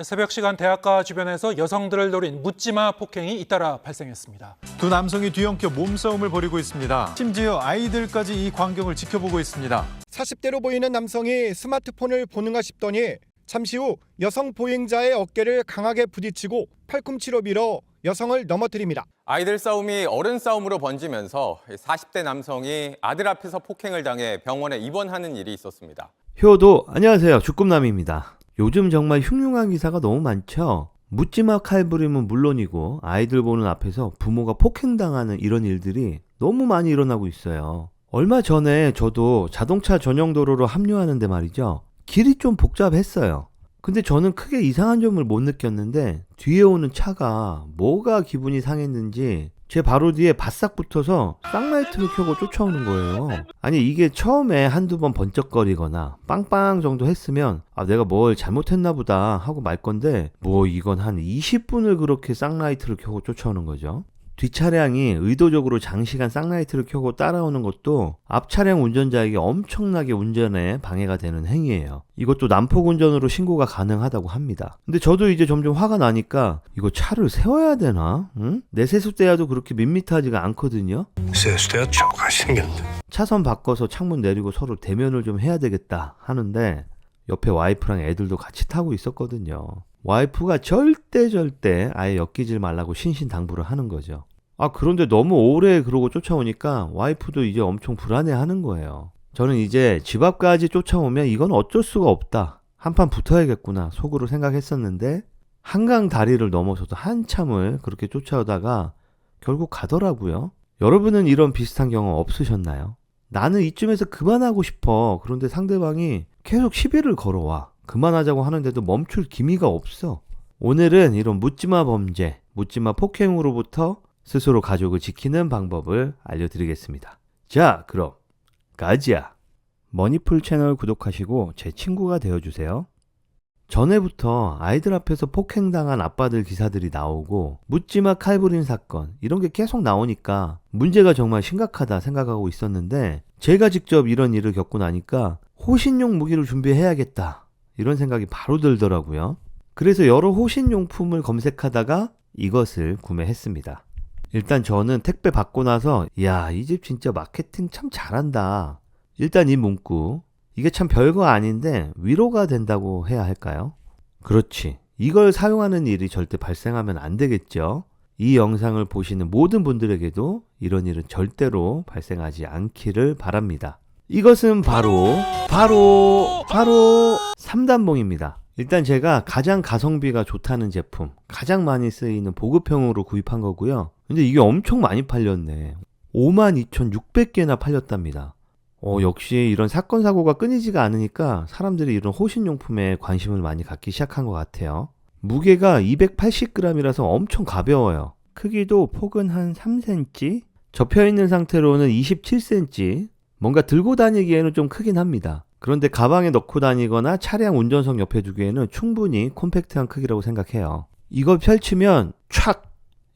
새벽 시간 대학가 주변에서 여성들을 노린 묻지마 폭행이 잇따라 발생했습니다. 두 남성이 뒤엉켜 몸싸움을 벌이고 있습니다. 심지어 아이들까지 이 광경을 지켜보고 있습니다. 40대로 보이는 남성이 스마트폰을 보는가 싶더니 잠시 후 여성 보행자의 어깨를 강하게 부딪히고 팔꿈치로 밀어 여성을 넘어뜨립니다. 아이들 싸움이 어른 싸움으로 번지면서 40대 남성이 아들 앞에서 폭행을 당해 병원에 입원하는 일이 있었습니다. 효도 안녕하세요. 주꿈남입니다. 요즘 정말 흉흉한 기사가 너무 많죠. 묻지마 칼부림은 물론이고 아이들 보는 앞에서 부모가 폭행당하는 이런 일들이 너무 많이 일어나고 있어요. 얼마 전에 저도 자동차 전용 도로로 합류하는데 말이죠. 길이 좀 복잡했어요. 근데 저는 크게 이상한 점을 못 느꼈는데 뒤에 오는 차가 뭐가 기분이 상했는지 제 바로 뒤에 바싹 붙어서 쌍라이트를 켜고 쫓아오는 거예요. 아니 이게 처음에 한두 번 번쩍거리거나 빵빵 정도 했으면 내가 뭘 잘못했나 보다 하고 말 건데 뭐 이건 한 20분을 그렇게 쌍라이트를 켜고 쫓아오는 거죠. 뒷차량이 의도적으로 장시간 쌍라이트를 켜고 따라오는 것도 앞차량 운전자에게 엄청나게 운전에 방해가 되는 행위예요. 이것도 난폭 운전으로 신고가 가능하다고 합니다. 근데 저도 이제 점점 화가 나니까 이거 차를 세워야 되나? 응? 내 세수대야도 그렇게 밋밋하지가 않거든요. 세수대가 족같이 생겼는데. 차선 바꿔서 창문 내리고 서로 대면을 좀 해야 되겠다 하는데 옆에 와이프랑 애들도 같이 타고 있었거든요. 와이프가 절대 아예 엮이질 말라고 신신당부를 하는 거죠. 그런데 너무 오래 그러고 쫓아오니까 와이프도 이제 엄청 불안해하는 거예요. 저는 이제 집 앞까지 쫓아오면 이건 어쩔 수가 없다. 한판 붙어야겠구나 속으로 생각했었는데 한강 다리를 넘어서도 한참을 그렇게 쫓아오다가 결국 가더라고요. 여러분은 이런 비슷한 경험 없으셨나요? 나는 이쯤에서 그만하고 싶어. 그런데 상대방이 계속 시비를 걸어와. 그만하자고 하는데도 멈출 기미가 없어. 오늘은 이런 묻지마 범죄, 묻지마 폭행으로부터 스스로 가족을 지키는 방법을 알려드리겠습니다. 자, 그럼 가자. 머니풀 채널 구독하시고 제 친구가 되어주세요. 전에부터 아이들 앞에서 폭행당한 아빠들 기사들이 나오고 묻지마 칼부림 사건 이런 게 계속 나오니까 문제가 정말 심각하다 생각하고 있었는데 제가 직접 이런 일을 겪고 나니까 호신용 무기를 준비해야겠다 이런 생각이 바로 들더라고요. 그래서 여러 호신용품을 검색하다가 이것을 구매했습니다. 일단 저는 택배 받고 나서 이 집 진짜 마케팅 참 잘한다. 일단 이 문구 이게 참 별거 아닌데 위로가 된다고 해야 할까요? 그렇지. 이걸 사용하는 일이 절대 발생하면 안 되겠죠. 이 영상을 보시는 모든 분들에게도 이런 일은 절대로 발생하지 않기를 바랍니다. 이것은 바로 3단봉입니다. 일단 제가 가장 가성비가 좋다는 제품, 가장 많이 쓰이는 보급형으로 구입한 거고요. 근데 이게 엄청 많이 팔렸네. 52,600개나 팔렸답니다. 역시 이런 사건 사고가 끊이지가 않으니까 사람들이 이런 호신용품에 관심을 많이 갖기 시작한 것 같아요. 무게가 280g이라서 엄청 가벼워요. 크기도 폭은 한 3cm, 접혀있는 상태로는 27cm, 뭔가 들고 다니기에는 좀 크긴 합니다. 그런데 가방에 넣고 다니거나 차량 운전석 옆에 두기에는 충분히 콤팩트한 크기라고 생각해요. 이걸 펼치면 촥!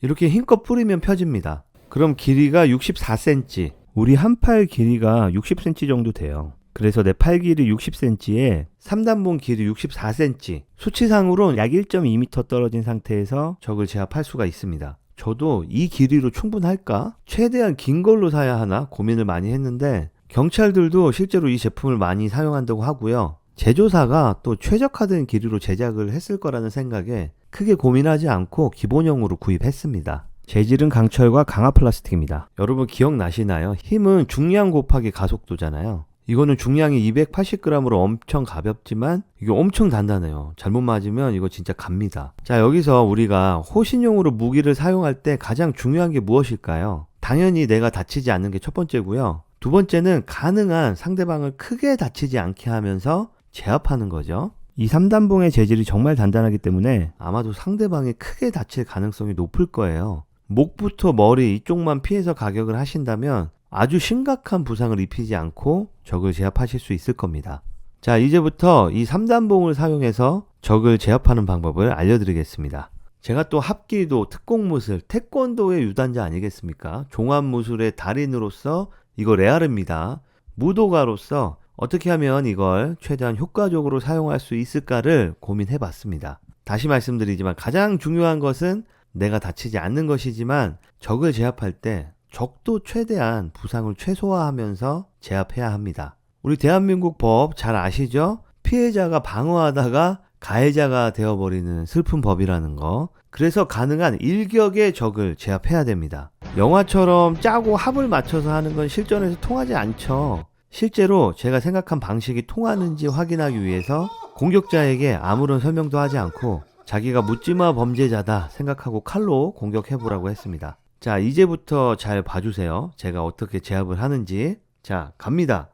이렇게 힘껏 뿌리면 펴집니다. 그럼 길이가 64cm, 우리 한 팔 길이가 60cm 정도 돼요. 그래서 내 팔 길이 60cm에 3단봉 길이 64cm, 수치상으로는 약 1.2m 떨어진 상태에서 적을 제압할 수가 있습니다. 저도 이 길이로 충분할까? 최대한 긴 걸로 사야 하나 고민을 많이 했는데 경찰들도 실제로 이 제품을 많이 사용한다고 하고요. 제조사가 또 최적화된 길이로 제작을 했을 거라는 생각에 크게 고민하지 않고 기본형으로 구입했습니다. 재질은 강철과 강화 플라스틱입니다. 여러분 기억나시나요? 힘은 중량 곱하기 가속도잖아요. 이거는 중량이 280g으로 엄청 가볍지만 이게 엄청 단단해요. 잘못 맞으면 이거 진짜 갑니다. 자, 여기서 우리가 호신용으로 무기를 사용할 때 가장 중요한 게 무엇일까요? 당연히 내가 다치지 않는 게 첫 번째고요. 두 번째는 가능한 상대방을 크게 다치지 않게 하면서 제압하는 거죠. 이 3단봉의 재질이 정말 단단하기 때문에 아마도 상대방이 크게 다칠 가능성이 높을 거예요. 목부터 머리 이쪽만 피해서 가격을 하신다면 아주 심각한 부상을 입히지 않고 적을 제압하실 수 있을 겁니다. 자, 이제부터 이 3단봉을 사용해서 적을 제압하는 방법을 알려드리겠습니다. 제가 또 합기도, 특공무술, 태권도의 유단자 아니겠습니까? 종합무술의 달인으로서 이거 레알입니다. 무도가로서 어떻게 하면 이걸 최대한 효과적으로 사용할 수 있을까를 고민해 봤습니다. 다시 말씀드리지만 가장 중요한 것은 내가 다치지 않는 것이지만 적을 제압할 때 적도 최대한 부상을 최소화하면서 제압해야 합니다. 우리 대한민국 법 잘 아시죠? 피해자가 방어하다가 가해자가 되어버리는 슬픈 법이라는 거. 그래서 가능한 일격의 적을 제압해야 됩니다. 영화처럼 짜고 합을 맞춰서 하는 건 실전에서 통하지 않죠. 실제로 제가 생각한 방식이 통하는지 확인하기 위해서 공격자에게 아무런 설명도 하지 않고 자기가 묻지마 범죄자다 생각하고 칼로 공격해보라고 했습니다. 자, 이제부터 잘 봐주세요. 제가 어떻게 제압을 하는지. 자, 갑니다.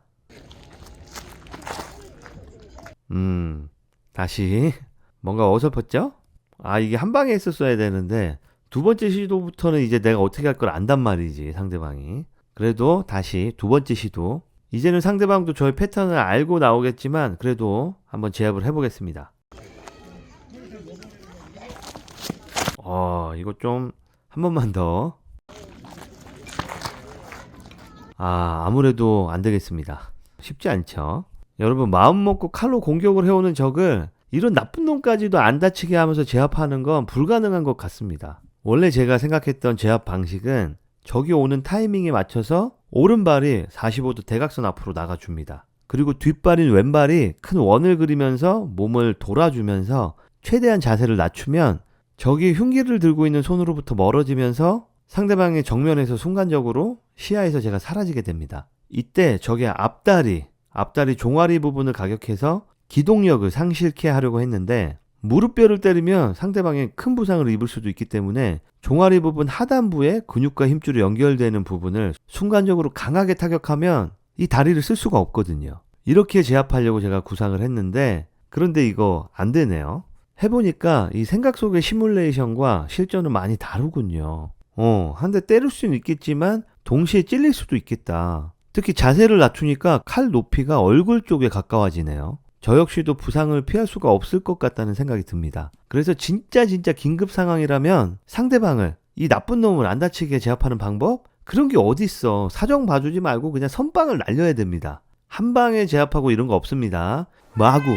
다시. 뭔가 어설펐죠? 아, 이게 한 방에 했었어야 되는데 두 번째 시도부터는 이제 내가 어떻게 할 걸 안단 말이지, 상대방이. 그래도 다시 두 번째 시도. 이제는 상대방도 저의 패턴을 알고 나오겠지만 그래도 한번 제압을 해보겠습니다. 이거 좀 한 번만 더. 아무래도 안 되겠습니다. 쉽지 않죠. 여러분, 마음 먹고 칼로 공격을 해오는 적을 이런 나쁜 놈까지도 안 다치게 하면서 제압하는 건 불가능한 것 같습니다. 원래 제가 생각했던 제압 방식은 적이 오는 타이밍에 맞춰서 오른발이 45도 대각선 앞으로 나가줍니다. 그리고 뒷발인 왼발이 큰 원을 그리면서 몸을 돌아주면서 최대한 자세를 낮추면 적이 흉기를 들고 있는 손으로부터 멀어지면서 상대방의 정면에서 순간적으로 시야에서 제가 사라지게 됩니다. 이때 적의 앞다리 종아리 부분을 가격해서 기동력을 상실케 하려고 했는데 무릎뼈를 때리면 상대방이 큰 부상을 입을 수도 있기 때문에 종아리 부분 하단부에 근육과 힘줄이 연결되는 부분을 순간적으로 강하게 타격하면 이 다리를 쓸 수가 없거든요. 이렇게 제압하려고 제가 구상을 했는데 그런데 이거 안 되네요. 해보니까 이 생각 속의 시뮬레이션과 실전은 많이 다르군요. 한 대 때릴 수는 있겠지만 동시에 찔릴 수도 있겠다. 특히 자세를 낮추니까 칼 높이가 얼굴 쪽에 가까워지네요. 저 역시도 부상을 피할 수가 없을 것 같다는 생각이 듭니다. 그래서 진짜 긴급 상황이라면 상대방을, 이 나쁜 놈을 안 다치게 제압하는 방법? 그런 게 어딨어. 사정 봐주지 말고 그냥 선빵을 날려야 됩니다. 한 방에 제압하고 이런 거 없습니다. 마구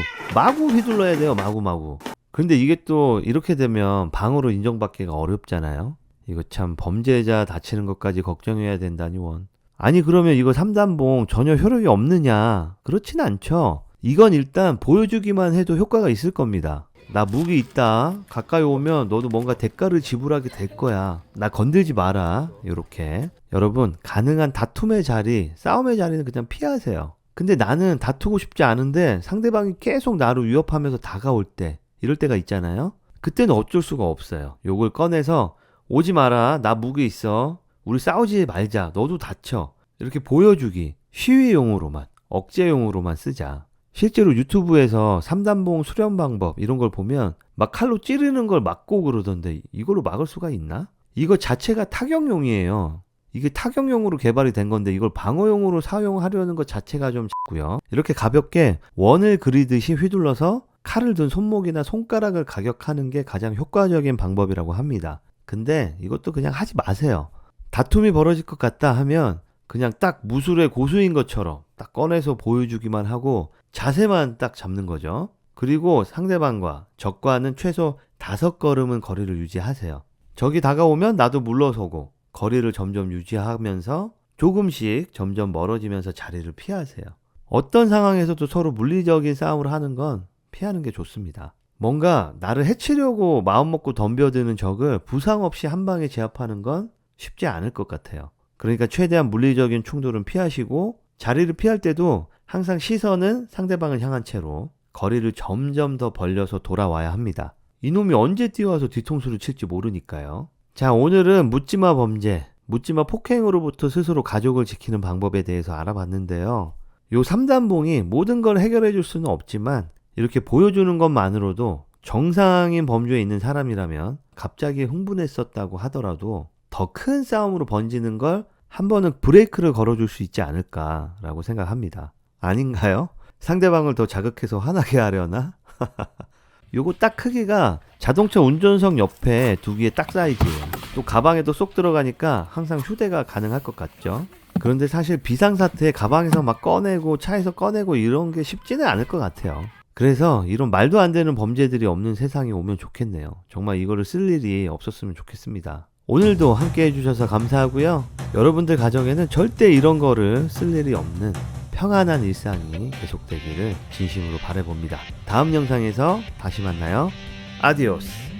휘둘러야 돼요. 마구. 그런데 이게 또 이렇게 되면 방어로 인정받기가 어렵잖아요. 이거 참 범죄자 다치는 것까지 걱정해야 된다니 원. 아니 그러면 이거 3단봉 전혀 효력이 없느냐? 그렇진 않죠. 이건 일단 보여주기만 해도 효과가 있을 겁니다. 나 무기 있다. 가까이 오면 너도 뭔가 대가를 지불하게 될 거야. 나 건들지 마라. 요렇게. 여러분, 가능한 다툼의 자리, 싸움의 자리는 그냥 피하세요. 근데 나는 다투고 싶지 않은데 상대방이 계속 나를 위협하면서 다가올 때, 이럴 때가 있잖아요. 그때는 어쩔 수가 없어요. 요걸 꺼내서 오지 마라. 나 무기 있어. 우리 싸우지 말자. 너도 다쳐. 이렇게 보여주기. 시위용으로만, 억제용으로만 쓰자. 실제로 유튜브에서 3단봉 수련 방법 이런 걸 보면 막 칼로 찌르는 걸 막고 그러던데 이걸로 막을 수가 있나? 이거 자체가 타격용이에요. 이게 타격용으로 개발이 된 건데 이걸 방어용으로 사용하려는 것 자체가 좀 X고요. 이렇게 가볍게 원을 그리듯이 휘둘러서 칼을 든 손목이나 손가락을 가격하는 게 가장 효과적인 방법이라고 합니다. 근데 이것도 그냥 하지 마세요. 다툼이 벌어질 것 같다 하면 그냥 딱 무술의 고수인 것처럼 딱 꺼내서 보여주기만 하고 자세만 딱 잡는 거죠. 그리고 상대방과 적과는 최소 5걸음은 거리를 유지하세요. 적이 다가오면 나도 물러서고 거리를 점점 유지하면서 조금씩 점점 멀어지면서 자리를 피하세요. 어떤 상황에서도 서로 물리적인 싸움을 하는 건 피하는 게 좋습니다. 뭔가 나를 해치려고 마음먹고 덤벼드는 적을 부상 없이 한 방에 제압하는 건 쉽지 않을 것 같아요. 그러니까 최대한 물리적인 충돌은 피하시고 자리를 피할 때도 항상 시선은 상대방을 향한 채로 거리를 점점 더 벌려서 돌아와야 합니다. 이놈이 언제 뛰어와서 뒤통수를 칠지 모르니까요. 자, 오늘은 묻지마 범죄, 묻지마 폭행으로부터 스스로 가족을 지키는 방법에 대해서 알아봤는데요. 요 3단봉이 모든 걸 해결해 줄 수는 없지만 이렇게 보여주는 것만으로도 정상인 범주에 있는 사람이라면 갑자기 흥분했었다고 하더라도 더 큰 싸움으로 번지는 걸 한 번은 브레이크를 걸어줄 수 있지 않을까라고 생각합니다. 아닌가요? 상대방을 더 자극해서 화나게 하려나? 요거 딱 크기가 자동차 운전석 옆에 두기에 딱 사이즈예요. 또 가방에도 쏙 들어가니까 항상 휴대가 가능할 것 같죠? 그런데 사실 비상사태에 가방에서 막 꺼내고 차에서 꺼내고 이런 게 쉽지는 않을 것 같아요. 그래서 이런 말도 안 되는 범죄들이 없는 세상이 오면 좋겠네요. 정말 이거를 쓸 일이 없었으면 좋겠습니다. 오늘도 함께 해주셔서 감사하고요. 여러분들 가정에는 절대 이런 거를 쓸 일이 없는 평안한 일상이 계속되기를 진심으로 바라봅니다. 다음 영상에서 다시 만나요. 아디오스.